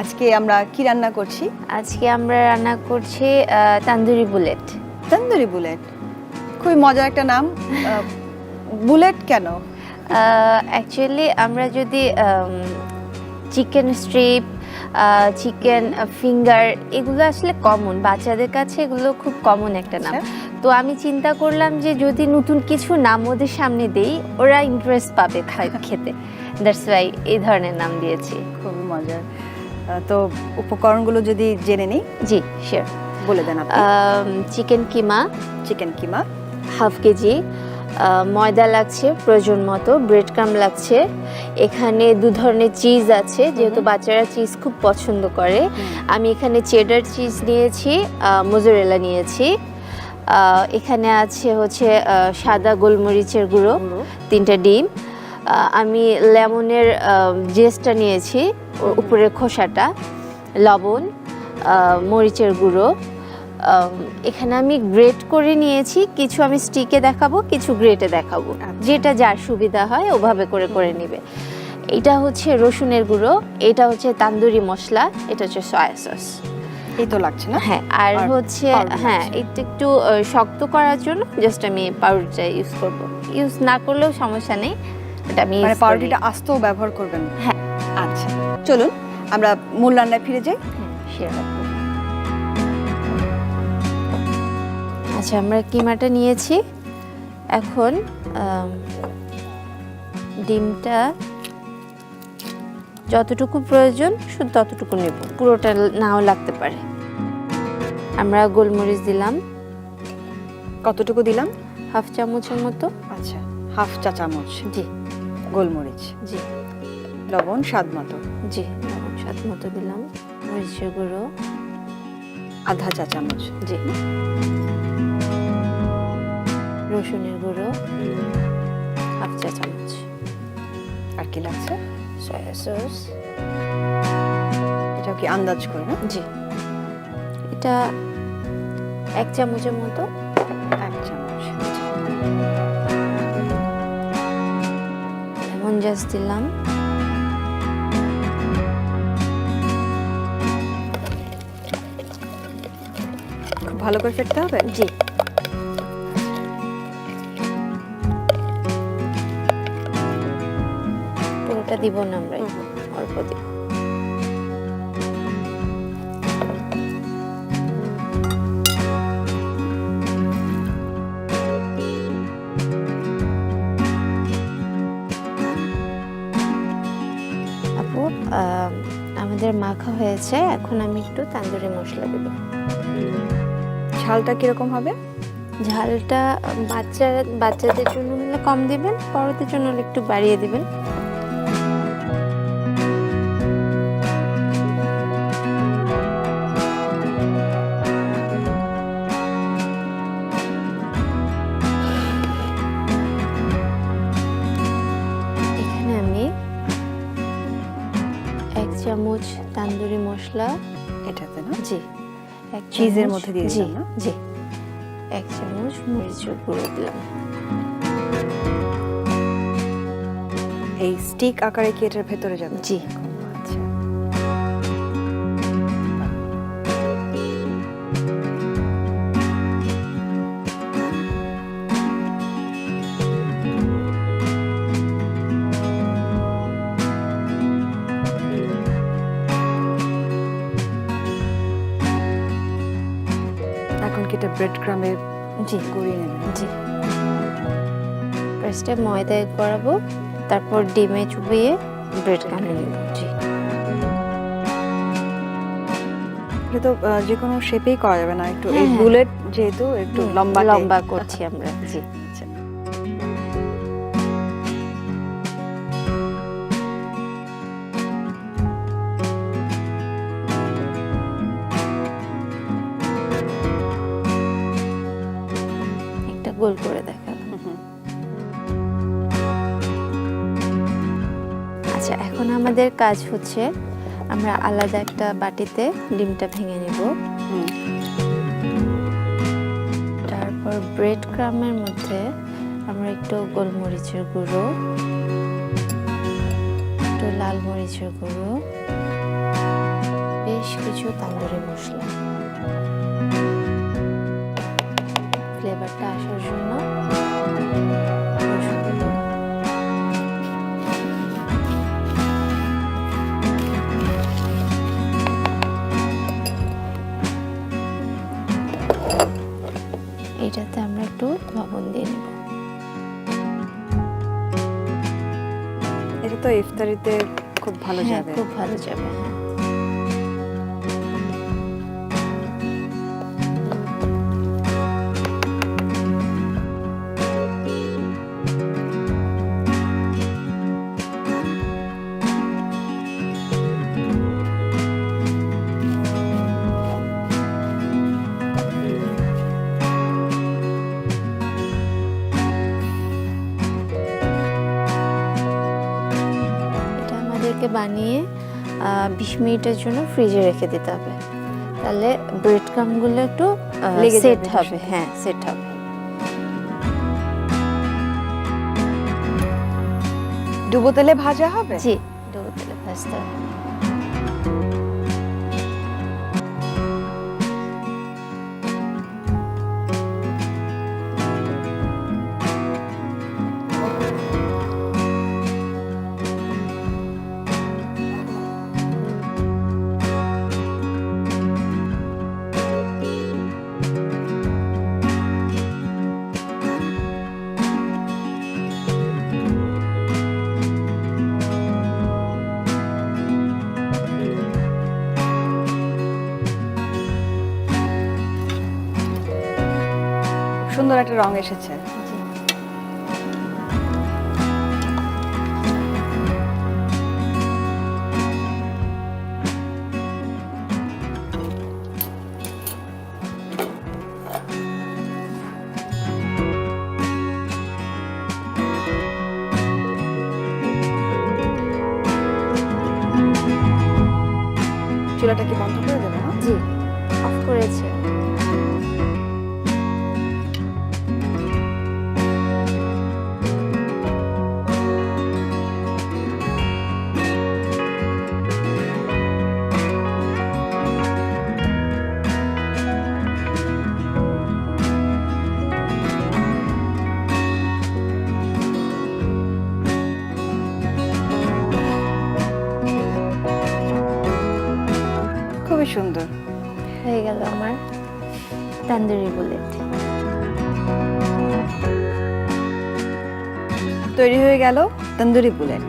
আজকে আমরা কি রান্না করছি? আজকে আমরা রান্না করছি তান্দুরি বুলেট। তন্দুরি বুলেট, খুবই মজার একটা নাম। বুলেট কেন? অ্যাকচুয়ালি আমরা যদি চিকেন স্ট্রিপ, চিকেন ফিঙ্গার এগুলো আসলে কমন, বাচ্চাদের কাছে এগুলো খুব কমন একটা নাম। তো আমি চিন্তা করলাম যে যদি নতুন কিছু নাম ওদের সামনে দেই ওরা ইন্টারেস্ট পাবে খেতে, দ্যাটস ওয়াই এই ধরনের নাম দিয়েছি। খুবই মজার। তো উপকরণগুলো যদি জেনে নিই। জি শিওর, বলে দেন আপনি। চিকেন কিমা, চিকেন কিমা হাফ কেজি, ময়দা লাগছে প্রয়োজন মতো, ব্রেড ক্রাম লাগছে, এখানে দু ধরনের চিজ আছে যেহেতু বাচ্চারা চিজ খুব পছন্দ করে। আমি এখানে চেডার চিজ নিয়েছি, মোজারেলা নিয়েছি, এখানে আছে হচ্ছে সাদা গোলমরিচের গুঁড়ো, 3টা ডিম, আমি লেমনের জেসটা নিয়েছি, উপরের খোসাটা, লবণ, মরিচের গুঁড়ো, এখানে আমি গ্রেট করে নিয়েছি, কিছু আমি স্টিকে দেখাবো, কিছু গ্রেটে দেখাবো, যেটা যার সুবিধা হয় ওভাবে করে করে নেবে। এটা হচ্ছে রসুনের গুঁড়ো, এটা হচ্ছে তান্দুরি মশলা, এটা হচ্ছে সয়া সস। এই তো লাগছে না? হ্যাঁ, আর হচ্ছে হ্যাঁ এটা একটু শক্ত করার জন্য জাস্ট আমি পাউডারটা ইউজ করব, ইউজ না করলেও সমস্যা নেই, এটা আমি মানে পাউডারটা আস্তও ব্যবহার করবেন? হ্যাঁ। আচ্ছা, চলুন আমরা মূল রান্নায় ফিরে যাই। আচ্ছা, আমরা কিমাটা নিয়েছি, এখন ডিমটা যতটুকু প্রয়োজন শুধু ততটুকু নেব, পুরোটা নাও লাগতে পারে। আমরা গোলমরিচ দিলাম, কতটুকু দিলাম? হাফ চামচের মতো। আচ্ছা, হাফ চা চামচ। জি। গোলমরিচ। জি। লবণ স্বাদ মতো। জি, লবণ স্বাদ মতো দিলাম, মরিচের গুঁড়ো আধা চা চামচ। জি। রসুনের গুঁড়ো হাফ চা চামচ। আর কি লাগছে? Soya sauce. এটা কি আন্দাজ করে না? জি, এটা 1 চামচের মতো। 1 চামচ। লেমন জুস দিলাম, খুব ভালো করে ফেটতে হবে? জি। পুরোটা দিব না আমরা, অল্প দিব। আপু, আমাদের মাখা হয়েছে, এখন আমি একটু তান্দুরি মশলা দেব। ঝালটা কিরকম হবে? ঝালটা বাচ্চাদের জন্য হলে কম দিবেন, বড়দের জন্য হলে একটু বাড়িয়ে দিবেন। এখানে আমি 1 চামচ তান্দুরি মশলা, এটাতে না? জি, চিজের মধ্যে দিয়ে দিলাম না? জি, 1 চামচ মরিচের গুঁড়ো দিলাম। এই স্টিক আকারে কি এটার ভেতরে যাবে? জি। আচ্ছা। এখন কি এটা ব্রেড ক্রামে জি গড়িয়ে নেবেন? জি। ফার্স্টে ময়দায় করাবো, তারপর ডিমে চুবিয়ে ব্রেড ক্রামে নেব। জি। এটা তো যে কোনো শেপেই করা যাবে না, একটু এই হ্যাঁ। বুলেট যেহেতু একটু লম্বা লম্বা করছি আমরা। জি। আচ্ছা। একটা গোল করে দেখালাম। আচ্ছা, এখন আমাদের কাজ হচ্ছে আমরা আলাদা একটা বাটিতে ডিমটা ভেঙে নেব, তারপর ব্রেড ক্রামের মধ্যে আমরা একটু গোলমরিচের গুঁড়ো, একটু লাল মরিচের গুঁড়ো, বেশ কিছু তান্দুরি মশলা ফ্লেভারটা আসার জন্য। এটাতে আমরা একটু লবণ দিয়ে নেব। এটা তো ইফতারিতে খুব ভালো যাবে। খুব ভালো যাবে। বানিয়ে 20 মিনিটের জন্য ফ্রিজে রেখে দিতে হবে, তাহলে ব্রেড ক্রাম্বগুলো একটু সেট হবে। হ্যাঁ, সেট হবে। ডুবো তেলে ভাজা হবে? জি, ডুবো তেলে ভাজতে হবে। সুন্দর একটা রং এসেছে। চুলাটা কি বন্ধ করে দেবো? জি, অফ করেছে। খুবই সুন্দর হয়ে গেল আমার তান্দুরি বুলেট। তৈরি হয়ে গেল তন্দুরি বুলেট।